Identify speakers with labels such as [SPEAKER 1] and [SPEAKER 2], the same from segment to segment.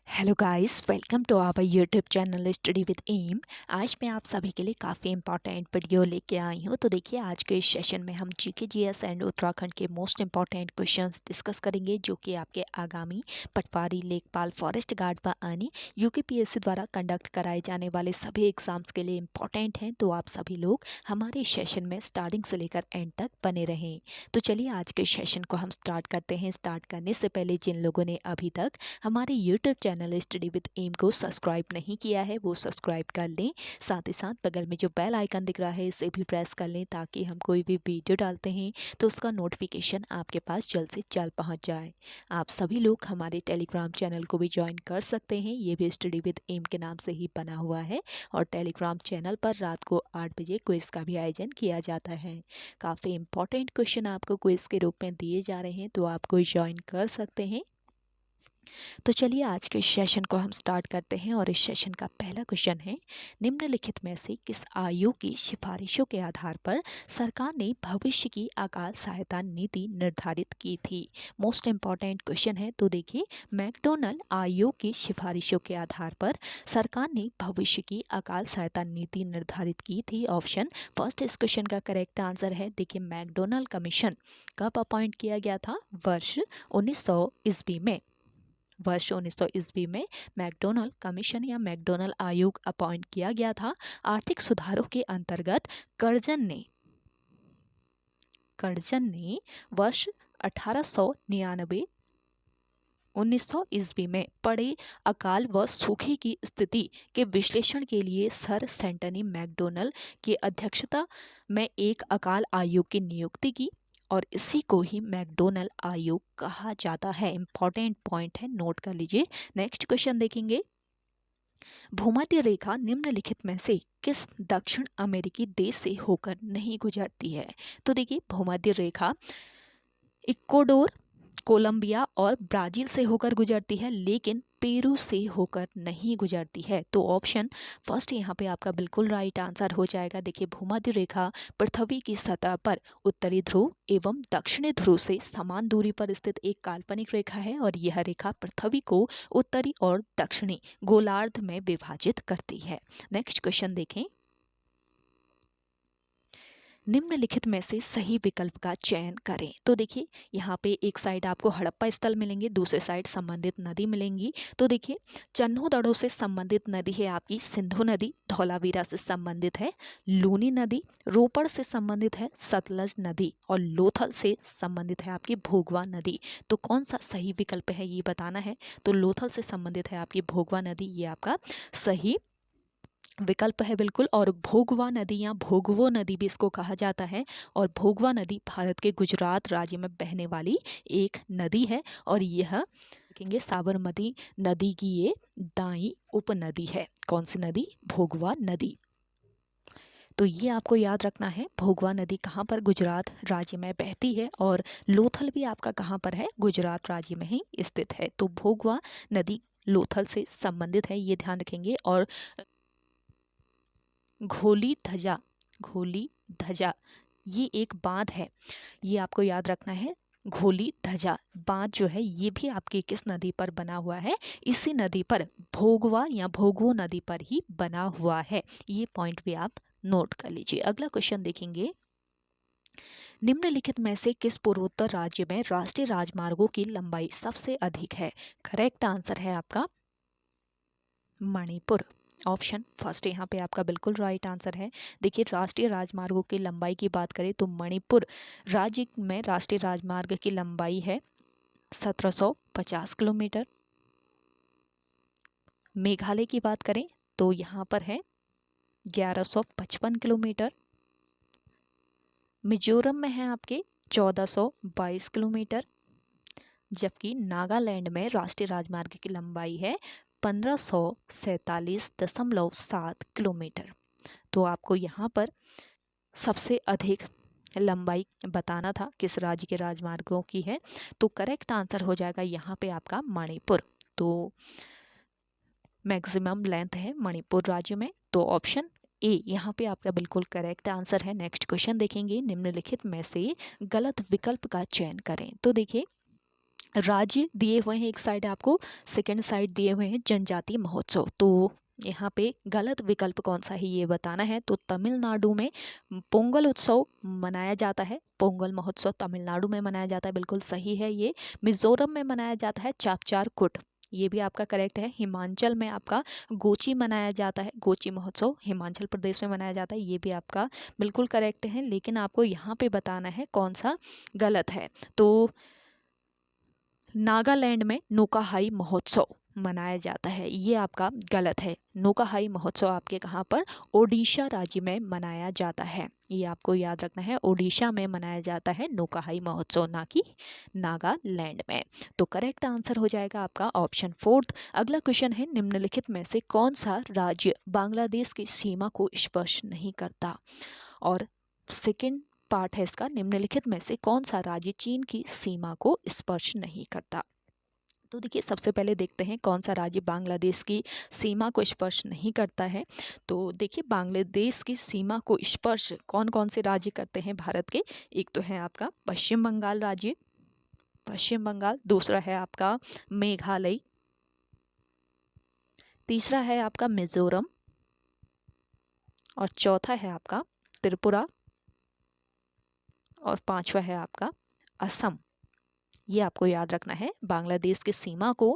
[SPEAKER 1] Hello guys, welcome to our YouTube channel study with M. आज मैं आप सभी के लिए काफ़ी इंपॉर्टेंट वीडियो लेके आई हूँ। तो देखिए, आज के इस सेशन में हम जीके जीएस एंड उत्तराखंड के मोस्ट इंपॉर्टेंट क्वेश्चंस डिस्कस करेंगे, जो कि आपके आगामी पटवारी, लेखपाल, फॉरेस्ट गार्ड व अन्य यूकेपीएससी द्वारा कंडक्ट कराए जाने वाले सभी एग्जाम्स के लिए इंपॉर्टेंट हैं। तो आप सभी लोग हमारे इस सेशन में स्टार्टिंग से लेकर एंड तक बने रहें। तो चलिए आज के सेशन को हम स्टार्ट करते हैं। स्टार्ट करने से पहले जिन लोगों ने अभी तक हमारे YouTube channel study with M को सब्सक्राइब नहीं किया है, वो सब्सक्राइब कर लें। साथ ही साथ बगल में जो बेल आइकन दिख रहा है, इसे भी प्रेस कर लें, ताकि हम कोई भी वीडियो डालते हैं तो उसका नोटिफिकेशन आपके पास जल्द से जल्द पहुंच जाए। आप सभी लोग हमारे टेलीग्राम चैनल को भी ज्वाइन कर सकते हैं। ये भी स्टडी विद एम के नाम से ही बना हुआ है और टेलीग्राम चैनल पर रात को 8 बजे क्विज का भी आयोजन किया जाता है। काफ़ी इंपॉर्टेंट क्वेश्चन आपको क्विज के रूप में दिए जा रहे हैं, तो आप कोई ज्वाइन कर सकते हैं। तो चलिए आज के सेशन को हम स्टार्ट करते हैं और इस सेशन का पहला क्वेश्चन है, निम्नलिखित में से किस आयोग की सिफारिशों के आधार पर सरकार ने भविष्य की अकाल सहायता नीति निर्धारित की थी। मोस्ट इंपॉर्टेंट क्वेश्चन है। तो देखिए, मैकडोनल्ड आयोग की सिफारिशों के आधार पर सरकार ने भविष्य की अकाल सहायता नीति निर्धारित की थी। ऑप्शन फर्स्ट इस क्वेश्चन का करेक्ट आंसर है। देखिए, मैकडोनल्ड कमीशन कब अपॉइंट किया गया था? वर्ष 1900 ईस्वी में। वर्ष 1900 ईस्वी में मैकडोनल्ड कमीशन या मैकडोनल्ड आयोग अपॉइंट किया गया था। आर्थिक सुधारों के अंतर्गत कर्जन ने वर्ष 1899 1900 ईस्वी में पड़े अकाल व सूखे की स्थिति के विश्लेषण के लिए सर सेंटनी मैकडोनल्ड की अध्यक्षता में एक अकाल आयोग की नियुक्ति की और इसी को ही मैकडोनल्ड आयोग कहा जाता है। इंपॉर्टेंट पॉइंट है, नोट कर लीजिए। नेक्स्ट क्वेश्चन देखेंगे, भूमध्य रेखा निम्नलिखित में से किस दक्षिण अमेरिकी देश से होकर नहीं गुजरती है? तो देखिए, भूमध्य रेखा इक्वाडोर, कोलंबिया और ब्राजील से होकर गुजरती है, लेकिन पेरू से होकर नहीं गुजरती है। तो ऑप्शन फर्स्ट यहाँ पे आपका बिल्कुल राइट आंसर हो जाएगा। देखिए, भूमध्य रेखा पृथ्वी की सतह पर उत्तरी ध्रुव एवं दक्षिणी ध्रुव से समान दूरी पर स्थित एक काल्पनिक रेखा है और यह रेखा पृथ्वी को उत्तरी और दक्षिणी गोलार्ध में विभाजित करती है। नेक्स्ट क्वेश्चन देखें, निम्नलिखित में से सही विकल्प का चयन करें। तो देखिए, यहाँ पे एक साइड आपको हड़प्पा स्थल मिलेंगे, दूसरे साइड संबंधित नदी मिलेंगी। तो देखिए, चन्हू दड़ों से संबंधित नदी है आपकी सिंधु नदी, धौलावीरा से संबंधित है लूनी नदी, रोपड़ से संबंधित है सतलज नदी और लोथल से संबंधित है आपकी भोगवा नदी। तो कौन सा सही विकल्प है ये बताना है। तो लोथल से संबंधित है आपकी भोगवा नदी, ये आपका सही विकल्प है बिल्कुल। और भोगवा नदी या भोगवो नदी भी इसको कहा जाता है और भोगवा नदी भारत के गुजरात राज्य में बहने वाली एक नदी है और यह देखेंगे साबरमती नदी की ये दाई उपनदी है। कौन सी नदी? भोगवा नदी। तो ये आपको याद रखना है, भोगवा नदी कहाँ पर? गुजरात राज्य में बहती है और लोथल भी आपका कहाँ पर है? गुजरात राज्य में ही स्थित है। तो भोगवा नदी लोथल से संबंधित है, ये ध्यान रखेंगे। और घोली धजा ये एक बांध है, ये आपको याद रखना है। घोली धजा बांध जो है, ये भी आपकी किस नदी पर बना हुआ है? इसी नदी पर, भोगवा या भोगवो नदी पर ही बना हुआ है। ये पॉइंट भी आप नोट कर लीजिए। अगला क्वेश्चन देखेंगे, निम्नलिखित में से किस पूर्वोत्तर राज्य में राष्ट्रीय राजमार्गों की लंबाई सबसे अधिक है? करेक्ट आंसर है आपका मणिपुर। ऑप्शन फर्स्ट यहाँ पे आपका बिल्कुल राइट आंसर है। देखिए, राष्ट्रीय राजमार्गों की लंबाई की बात करें तो मणिपुर राज्य में राष्ट्रीय राजमार्ग की लंबाई है 1750 किलोमीटर। मेघालय की बात करें तो यहाँ पर है 1155 किलोमीटर। मिजोरम में है आपके 1422 किलोमीटर, जबकि नागालैंड में राष्ट्रीय राजमार्ग की लंबाई है 1547.7 किलोमीटर। तो आपको यहाँ पर सबसे अधिक लंबाई बताना था किस राज्य के राजमार्गों की है, तो करेक्ट आंसर हो जाएगा यहाँ पे आपका मणिपुर। तो मैक्सिमम लेंथ है मणिपुर राज्य में। तो ऑप्शन ए यहाँ पे आपका बिल्कुल करेक्ट आंसर है। नेक्स्ट क्वेश्चन देखेंगे, निम्नलिखित में से गलत विकल्प का चयन करें। तो देखिए, राज्य दिए हुए हैं एक साइड आपको, सेकंड साइड दिए हुए हैं जनजातीय महोत्सव। तो यहाँ पे गलत विकल्प कौन सा है ये बताना है। तो तमिलनाडु में पोंगल उत्सव मनाया जाता है, पोंगल महोत्सव तमिलनाडु में मनाया जाता है, बिल्कुल सही है ये। मिजोरम में मनाया जाता है चापचार कुट, ये भी आपका करेक्ट है। हिमाचल में आपका गोची मनाया जाता है, गोची महोत्सव हिमाचल प्रदेश में मनाया जाता है, ये भी आपका बिल्कुल करेक्ट है। लेकिन आपको यहाँ पे बताना है कौन सा गलत है। तो नागालैंड में नोकाहाई महोत्सव मनाया जाता है, ये आपका गलत है। नोकाहाई महोत्सव आपके कहाँ पर, ओडिशा राज्य में मनाया जाता है, ये आपको याद रखना है। ओडिशा में मनाया जाता है नोकाहाई महोत्सव, ना कि नागालैंड में। तो करेक्ट आंसर हो जाएगा आपका ऑप्शन 4। अगला क्वेश्चन है, निम्नलिखित में से कौन सा राज्य बांग्लादेश की सीमा को स्पर्श नहीं करता। और सेकंड पार्ट है इसका, निम्नलिखित में से कौन सा राज्य चीन की सीमा को स्पर्श नहीं करता। तो देखिए सबसे पहले देखते हैं कौन सा राज्य बांग्लादेश की सीमा को स्पर्श नहीं करता है। तो देखिए बांग्लादेश की सीमा को स्पर्श कौन कौन से राज्य करते हैं भारत के। एक तो है आपका पश्चिम बंगाल राज्य, पश्चिम बंगाल। दूसरा है आपका मेघालय, तीसरा है आपका मिजोरम, और चौथा है आपका त्रिपुरा, और पांचवा है आपका असम। ये आपको याद रखना है। बांग्लादेश की सीमा को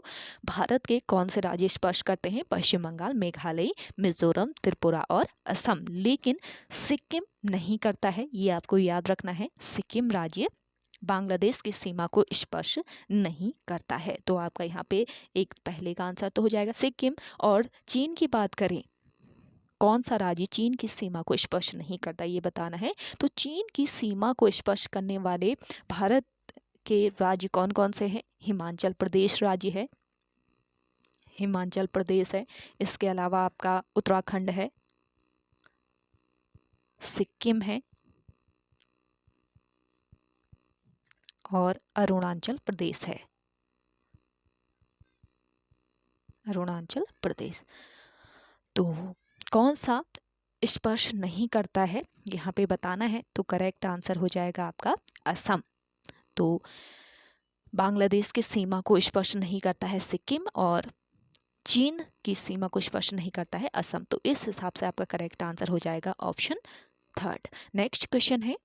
[SPEAKER 1] भारत के कौन से राज्य स्पर्श करते हैं, पश्चिम बंगाल, मेघालय, मिजोरम, त्रिपुरा और असम। लेकिन सिक्किम नहीं करता है, ये आपको याद रखना है। सिक्किम राज्य बांग्लादेश की सीमा को स्पर्श नहीं करता है। तो आपका यहाँ पे एक पहले का आंसर तो हो जाएगा सिक्किम। और चीन की बात करें, कौन सा राज्य चीन की सीमा को स्पर्श नहीं करता ये बताना है। तो चीन की सीमा को स्पर्श करने वाले भारत के राज्य कौन कौन से हैं। हिमाचल प्रदेश राज्य है, हिमाचल प्रदेश है। इसके अलावा आपका उत्तराखंड है, सिक्किम है, और अरुणाचल प्रदेश है, अरुणाचल प्रदेश। तो कौन सा स्पर्श नहीं करता है यहाँ पे बताना है। तो करेक्ट आंसर हो जाएगा आपका असम। तो बांग्लादेश की सीमा को स्पर्श नहीं करता है सिक्किम, और चीन की सीमा को स्पर्श नहीं करता है असम। तो इस हिसाब से आपका करेक्ट आंसर हो जाएगा ऑप्शन 3। नेक्स्ट क्वेश्चन है,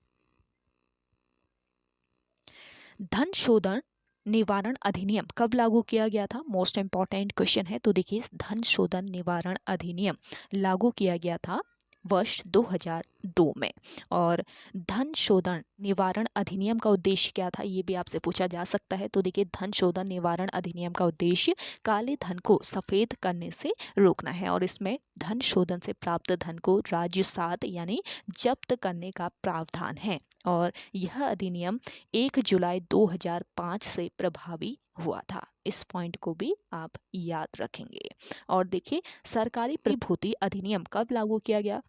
[SPEAKER 1] धन शोधन निवारण अधिनियम कब लागू किया गया था। मोस्ट इंपॉर्टेंट क्वेश्चन है। तो देखिए धन शोधन निवारण अधिनियम लागू किया गया था वर्ष 2002 में। और धन शोधन निवारण अधिनियम का उद्देश्य क्या था ये भी आपसे पूछा जा सकता है। तो देखिए धन शोधन निवारण अधिनियम का उद्देश्य काले धन को सफेद करने से रोकना है, और इसमें धन शोधन से प्राप्त धन को राजसात यानी जब्त करने का प्रावधान है। और यह अधिनियम 1 जुलाई 2005 से प्रभावी हुआ था। इस पॉइंट को भी आप याद रखेंगे। और देखिए सरकारी प्रतिभूति अधिनियम कब लागू किया गया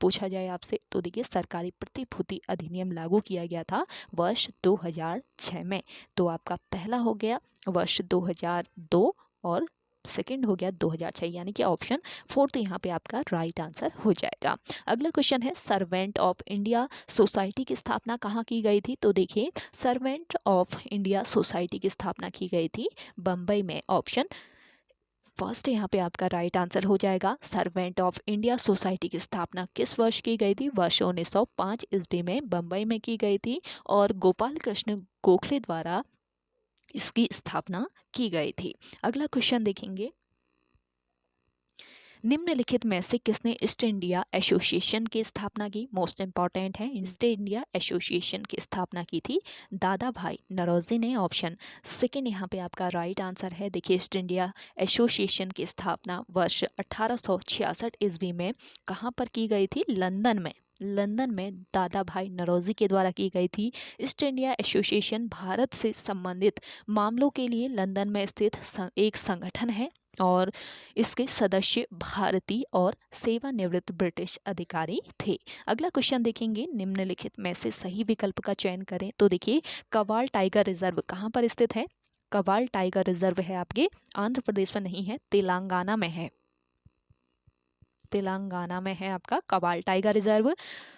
[SPEAKER 1] पूछा जाए आपसे। तो देखिए सरकारी प्रतिभूति अधिनियम लागू किया गया था वर्ष 2006 में। तो आपका पहला हो गया वर्ष 2002, और सेकंड हो गया 2006, यानी कि ऑप्शन 4 यहाँ पे आपका राइट आंसर हो जाएगा। अगला क्वेश्चन है, सर्वेंट ऑफ इंडिया सोसाइटी की स्थापना कहाँ की गई थी। तो देखिए सर्वेंट ऑफ इंडिया सोसाइटी की स्थापना की गई थी बम्बई में। ऑप्शन फर्स्ट यहाँ पे आपका राइट आंसर हो जाएगा। सर्वेंट ऑफ इंडिया सोसाइटी की स्थापना किस वर्ष की गई थी। वर्ष 1905 ईस्वी में बम्बई में की गई थी, और गोपाल कृष्ण गोखले द्वारा इसकी स्थापना की गई थी। अगला क्वेश्चन देखेंगे, निम्नलिखित में से किसने ईस्ट इंडिया एसोसिएशन की स्थापना की। मोस्ट इंपॉर्टेंट है, ईस्ट इंडिया एसोसिएशन की स्थापना की थी दादा भाई नौरोजी ने। ऑप्शन सेकेंड यहाँ पे आपका राइट आंसर है। देखिए ईस्ट इंडिया एसोसिएशन की स्थापना वर्ष 1866 ईस्वी में कहाँ पर की गई थी, लंदन में। लंदन में दादा भाई नौरोजी के द्वारा की गई थी। ईस्ट इंडिया एसोसिएशन भारत से संबंधित मामलों के लिए लंदन में स्थित एक संगठन है, और इसके सदस्य भारतीय और सेवानिवृत्त ब्रिटिश अधिकारी थे। अगला क्वेश्चन देखेंगे, निम्नलिखित में से सही विकल्प का चयन करें। तो देखिए कवाल टाइगर रिजर्व कहाँ पर स्थित है। कवाल टाइगर रिजर्व है आपके आंध्र प्रदेश में नहीं है, तेलंगाना में है। तेलंगाना में है आपका Kawal tiger reserve.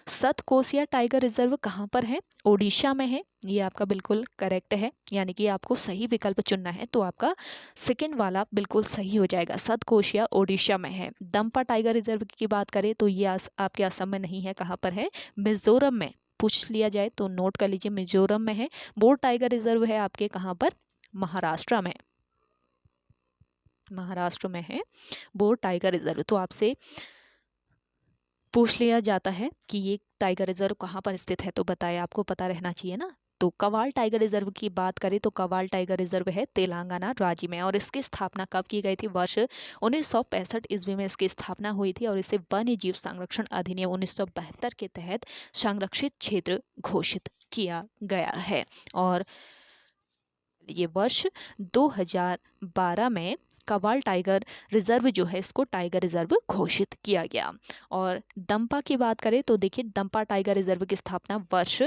[SPEAKER 1] Satkosia tiger reserve कहाँ पर है? ओडिशा में है। ये आपका बिल्कुल करेक्ट है, यानी कि आपको सही विकल्प चुनना है तो आपका सेकंड वाला बिल्कुल सही हो जाएगा। सतकोशिया ओडिशा में है। दंपा टाइगर रिजर्व की बात करें तो ये आपके असम में नहीं है। कहाँ पर है? मिजोरम में। पूछ लिया जाए तो नोट कर लीजिए, मिजोरम में है। बोर टाइगर रिजर्व है आपके कहाँ पर? महाराष्ट्र में। महाराष्ट्र में है बोर टाइगर रिजर्व। तो आपसे पूछ लिया जाता है कि ये टाइगर रिजर्व कहाँ पर स्थित है, तो बताए, आपको पता रहना चाहिए ना। तो कवाल टाइगर रिजर्व की बात करें तो कवाल टाइगर रिजर्व है तेलंगाना राज्य में, और इसकी स्थापना कब की गई थी? वर्ष 1965 ईस्वी में इसकी स्थापना हुई थी, और इसे वन्य जीव संरक्षण अधिनियम 1972 के तहत संरक्षित क्षेत्र घोषित किया गया है। और ये वर्ष 2012 में कवाल टाइगर रिजर्व जो है इसको टाइगर रिजर्व घोषित किया गया। और दंपा की बात करें तो देखिए, दंपा टाइगर रिजर्व की स्थापना वर्ष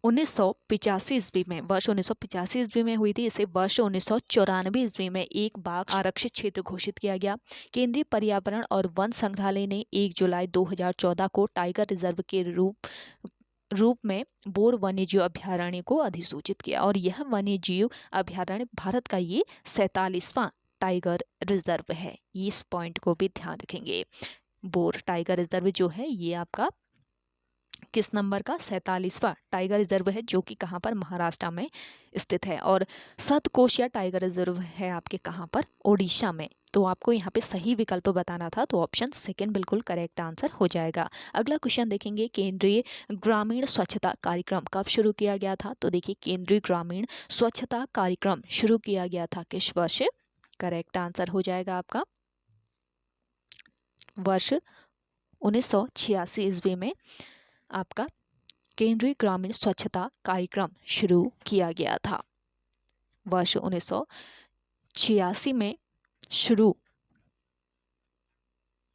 [SPEAKER 1] 1985 ईस्वी में, वर्ष 1985 ईस्वी में हुई थी। इसे वर्ष 1994 ईस्वी में एक बाघ आरक्षित क्षेत्र घोषित किया गया। केंद्रीय पर्यावरण और वन संग्रहालय ने 1 जुलाई 2014 को टाइगर रिजर्व के रूप में बोर वन्यजीव अभयारण्य को अधिसूचित किया, और यह वन्यजीव अभयारण्य भारत का ये 47वां टाइगर रिजर्व है। इस पॉइंट को भी ध्यान रखेंगे। बोर टाइगर रिजर्व जो है ये आपका किस नंबर का? 47वां टाइगर रिजर्व है, जो कि कहाँ पर? महाराष्ट्र में स्थित है। और सतकोशिया टाइगर रिजर्व है आपके कहाँ पर? ओडिशा में। तो आपको यहाँ पे सही विकल्प बताना था, तो ऑप्शन सेकंड बिल्कुल करेक्ट आंसर हो जाएगा। अगला क्वेश्चन देखेंगे, केंद्रीय ग्रामीण स्वच्छता कार्यक्रम कब शुरू किया गया था? तो देखिए, केंद्रीय ग्रामीण स्वच्छता कार्यक्रम शुरू किया गया था किस वर्ष? करेक्ट आंसर हो जाएगा आपका वर्ष 1986 ईस्वी में आपका केंद्रीय ग्रामीण स्वच्छता कार्यक्रम शुरू किया गया था। वर्ष 1986 में शुरू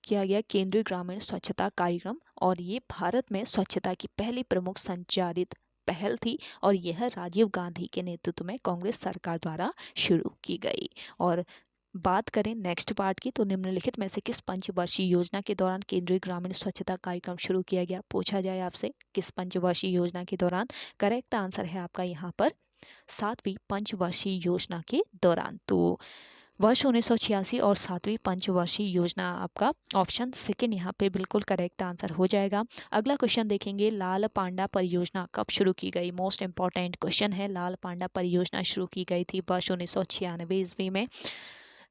[SPEAKER 1] किया गया केंद्रीय ग्रामीण स्वच्छता कार्यक्रम, और ये भारत में स्वच्छता की पहली प्रमुख संचालित पहल थी, और यह राजीव गांधी के नेतृत्व में कांग्रेस सरकार द्वारा शुरू की गई। और बात करें नेक्स्ट पार्ट की, तो निम्नलिखित में से किस पंचवर्षीय योजना के दौरान केंद्रीय ग्रामीण स्वच्छता कार्यक्रम शुरू किया गया? पूछा जाए आपसे किस पंचवर्षीय योजना के दौरान? करेक्ट आंसर है आपका यहाँ पर 7वीं पंचवर्षीय योजना के दौरान। तो वर्ष 1986 और 7वीं पंचवर्षीय योजना आपका ऑप्शन सेकेंड यहाँ पे बिल्कुल करेक्ट आंसर हो जाएगा। अगला क्वेश्चन देखेंगे, लाल पांडा परियोजना कब शुरू की गई? मोस्ट इंपॉर्टेंट क्वेश्चन है। लाल पांडा परियोजना शुरू की गई थी वर्ष 1996 ईस्वी में।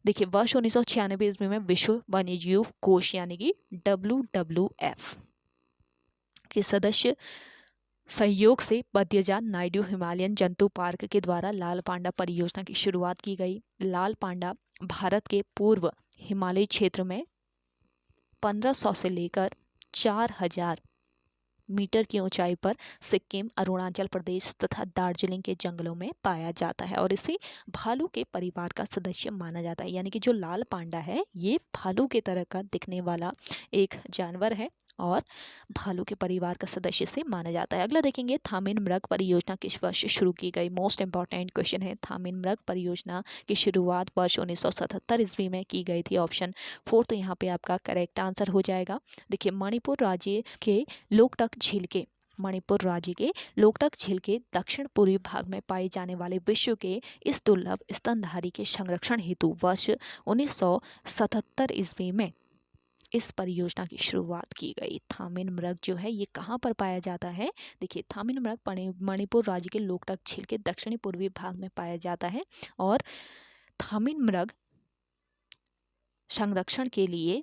[SPEAKER 1] देखिए, वर्ष 1996 ईस्वी में विश्व वन्यजीव कोष यानी कि WWF के सदस्य सहयोग से बद्यजात नायडू हिमालयन जंतु पार्क के द्वारा लाल पांडा परियोजना की शुरुआत की गई। लाल पांडा भारत के पूर्व हिमालयी क्षेत्र में 1500 से लेकर 4000 मीटर की ऊंचाई पर सिक्किम, अरुणाचल प्रदेश तथा दार्जिलिंग के जंगलों में पाया जाता है, और इसे भालू के परिवार का सदस्य माना जाता है। यानी कि जो लाल पांडा है ये भालू के तरह का दिखने वाला एक जानवर है, और भालू के परिवार का सदस्य से माना जाता है। अगला देखेंगे, थामिन मृग परियोजना किस वर्ष शुरू की गई? मोस्ट इंपॉर्टेंट क्वेश्चन है। थामिन मृग परियोजना की शुरुआत वर्ष 1977 ईस्वी में की गई थी। ऑप्शन 4 तो यहाँ पे आपका करेक्ट आंसर हो जाएगा। देखिए, मणिपुर राज्य के लोकटक झील के मणिपुर राज्य के लोकटक झील के दक्षिण पूर्वी भाग में पाए जाने वाले विश्व के इस दुर्लभ स्तनधारी के संरक्षण हेतु वर्ष 1977 ईस्वी में इस परियोजना की शुरुआत की गई। थामिन मृग जो है ये कहाँ पर पाया जाता है? देखिए, थामिन मृग मणिपुर राज्य के लोकटक झील के दक्षिणी पूर्वी भाग में पाया जाता है, और थामिन मृग संरक्षण के लिए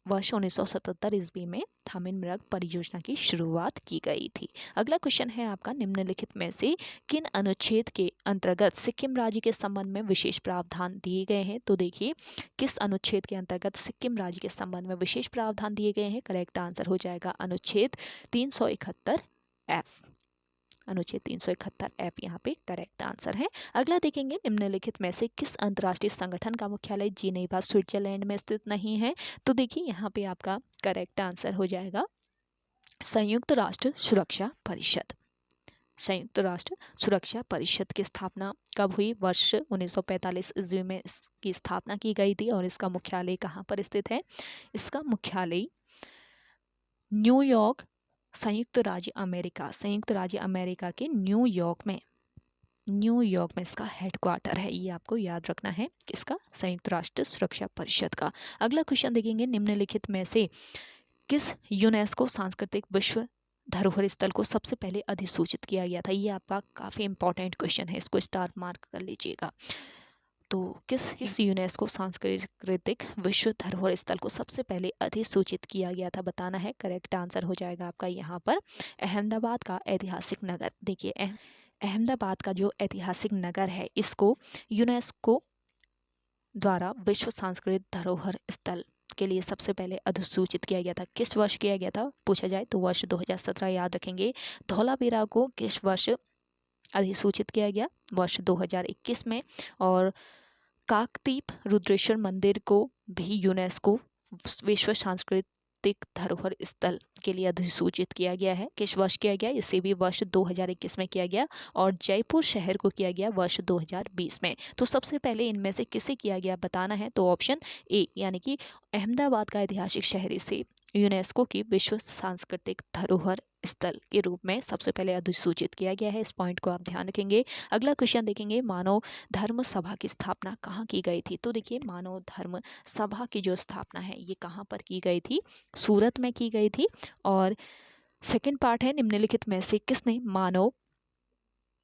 [SPEAKER 1] वर्ष 1977 ईस्वी में थामिन मृग परियोजना की शुरुआत की गई थी। अगला क्वेश्चन है आपका, निम्नलिखित में से किन अनुच्छेद के अंतर्गत सिक्किम राज्य के संबंध में विशेष प्रावधान दिए गए हैं? तो देखिए, किस अनुच्छेद के अंतर्गत सिक्किम राज्य के संबंध में विशेष प्रावधान दिए गए हैं? करेक्ट आंसर हो जाएगा अनुच्छेद 371F। अनुच्छेद 371F यहाँ पे करेक्ट आंसर है। अगला देखेंगे, निम्नलिखित में से किस अंतर्राष्ट्रीय संगठन का मुख्यालय जिनेवा स्विट्जरलैंड में स्थित नहीं है? तो देखिए, यहाँ पे आपका करेक्ट आंसर हो जाएगा संयुक्त राष्ट्र सुरक्षा परिषद। संयुक्त राष्ट्र सुरक्षा परिषद की स्थापना कब हुई? वर्ष 1945 ईस्वी में इसकी स्थापना की गई थी। और इसका मुख्यालय कहाँ पर स्थित है? इसका मुख्यालय न्यूयॉर्क, संयुक्त राज्य अमेरिका के न्यूयॉर्क में इसका हेडक्वार्टर है। ये आपको याद रखना है, किसका? संयुक्त राष्ट्र सुरक्षा परिषद का। अगला क्वेश्चन देखेंगे, निम्नलिखित में से किस यूनेस्को सांस्कृतिक विश्व धरोहर स्थल को सबसे पहले अधिसूचित किया गया था? ये आपका काफ़ी इंपॉर्टेंट क्वेश्चन है, इसको स्टार मार्क कर लीजिएगा। तो किस यूनेस्को सांस्कृतिक विश्व धरोहर स्थल को सबसे पहले अधिसूचित किया गया था, बताना है। करेक्ट आंसर हो जाएगा आपका यहाँ पर अहमदाबाद का ऐतिहासिक नगर। देखिए अहमदाबाद का जो ऐतिहासिक नगर है, इसको यूनेस्को द्वारा विश्व सांस्कृतिक धरोहर स्थल के लिए सबसे पहले अधिसूचित किया गया था। किस वर्ष किया गया था पूछा जाए तो वर्ष 2017 याद रखेंगे। धौलावीरा को किस वर्ष अधिसूचित किया गया? वर्ष 2021 में। और काकतीप रुद्रेश्वर मंदिर को भी यूनेस्को विश्व सांस्कृतिक धरोहर स्थल के लिए अधिसूचित किया गया है। किस वर्ष किया गया? इसे भी वर्ष 2021 में किया गया। और जयपुर शहर को किया गया वर्ष 2020 में। तो सबसे पहले इनमें से किसे किया गया बताना है, तो ऑप्शन ए यानी कि अहमदाबाद का ऐतिहासिक शहर इसे यूनेस्को की विश्व सांस्कृतिक धरोहर स्थल के रूप में सबसे पहले अधिसूचित किया गया है। इस पॉइंट को आप ध्यान रखेंगे। अगला क्वेश्चन देखेंगे, मानव धर्म सभा की स्थापना कहाँ की गई थी? तो देखिए मानव धर्म सभा की जो स्थापना है ये कहाँ पर की गई थी? सूरत में की गई थी। और सेकंड पार्ट है, निम्नलिखित में से किसने मानव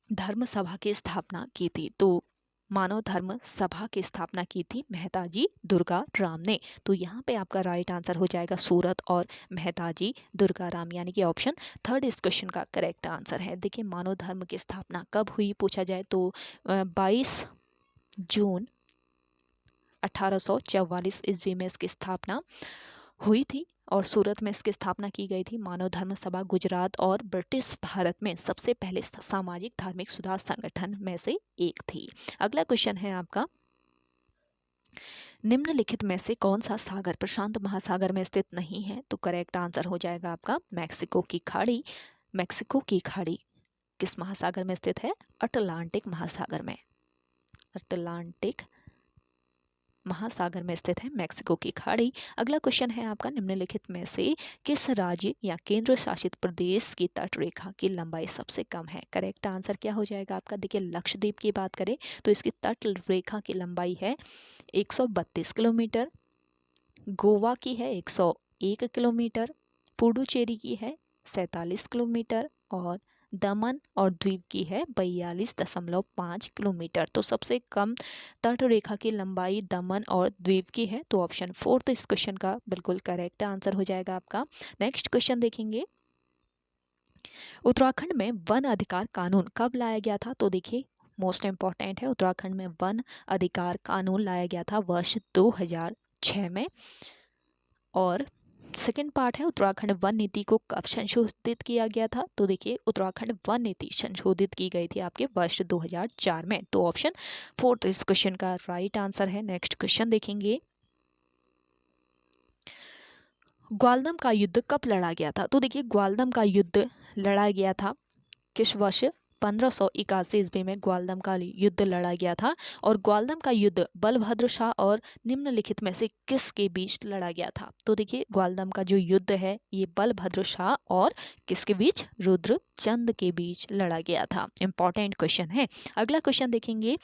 [SPEAKER 1] धर्म सभा की स्थापना की थी? तो मानव धर्म सभा की स्थापना की थी मेहताजी दुर्गा राम ने। तो यहाँ पे आपका राइट आंसर हो जाएगा सूरत और मेहताजी दुर्गा राम, यानी कि ऑप्शन थर्ड इस क्वेश्चन का करेक्ट आंसर है। देखिए मानव धर्म की स्थापना कब हुई पूछा जाए तो 22 जून 1844 ईस्वी में इसकी स्थापना हुई थी। और सूरत में इसकी स्थापना की गई थी। मानव धर्म सभा गुजरात और ब्रिटिश भारत में सबसे पहले सामाजिक धार्मिक सुधार संगठन में से एक थी। अगला क्वेश्चन है आपका, निम्नलिखित में से कौन सा सागर प्रशांत महासागर में स्थित नहीं है? तो करेक्ट आंसर हो जाएगा आपका मैक्सिको की खाड़ी। मैक्सिको की खाड़ी किस महासागर में स्थित है? अटलांटिक महासागर में। अटलांटिक महासागर में स्थित है मैक्सिको की खाड़ी। अगला क्वेश्चन है आपका, निम्नलिखित में से किस राज्य या केंद्र शासित प्रदेश की तट रेखा की लंबाई सबसे कम है? करेक्ट आंसर क्या हो जाएगा आपका? देखिए लक्षद्वीप की बात करें तो इसकी तट रेखा की लंबाई है 132 किलोमीटर, गोवा की है 101 किलोमीटर, पुडुचेरी की है 47 किलोमीटर और दमन और द्वीप की है 42.5 किलोमीटर। तो सबसे कम तट रेखा की लंबाई दमन और द्वीप की है। तो ऑप्शन फोर्थ इस क्वेश्चन का बिल्कुल करेक्ट आंसर हो जाएगा आपका। नेक्स्ट क्वेश्चन देखेंगे, उत्तराखंड में वन अधिकार कानून कब लाया गया था? तो देखिए मोस्ट इम्पॉर्टेंट है, उत्तराखंड में वन अधिकार कानून लाया गया था वर्ष 2006 में। और सेकेंड पार्ट है, उत्तराखंड वन नीति को कब संशोधित किया गया था? तो देखिए उत्तराखंड वन नीति संशोधित की गई थी आपके वर्ष 2004 में। तो ऑप्शन फोर्थ इस क्वेश्चन का राइट आंसर है। नेक्स्ट क्वेश्चन देखेंगे, ग्वालदम का युद्ध कब लड़ा गया था? तो देखिए ग्वालदम का युद्ध लड़ा गया था किस वर्ष? 1581 ईस्वी में ग्वालदम का युद्ध लड़ा गया था। और ग्वालदम का युद्ध बलभद्र शाह और निम्नलिखित में से किसके बीच लड़ा गया था? तो देखिए ग्वालदम का जो युद्ध है ये बलभद्र शाह और किसके बीच? रुद्रचंद के बीच लड़ा गया था। इंपॉर्टेंट क्वेश्चन है। अगला क्वेश्चन देखेंगे,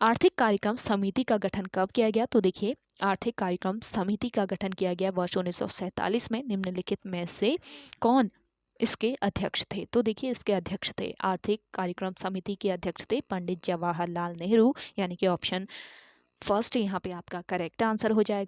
[SPEAKER 1] आर्थिक कार्यक्रम समिति का गठन कब किया गया? तो देखिए आर्थिक कार्यक्रम समिति का गठन किया गया वर्ष 1947 में। निम्नलिखित में से कौन इसके अध्यक्ष थे? तो देखिए इसके अध्यक्ष थे, आर्थिक कार्यक्रम समिति के अध्यक्ष थे पंडित जवाहरलाल नेहरू, यानी कि ऑप्शन फर्स्ट यहाँ पे आपका करेक्ट आंसर हो जाएगा।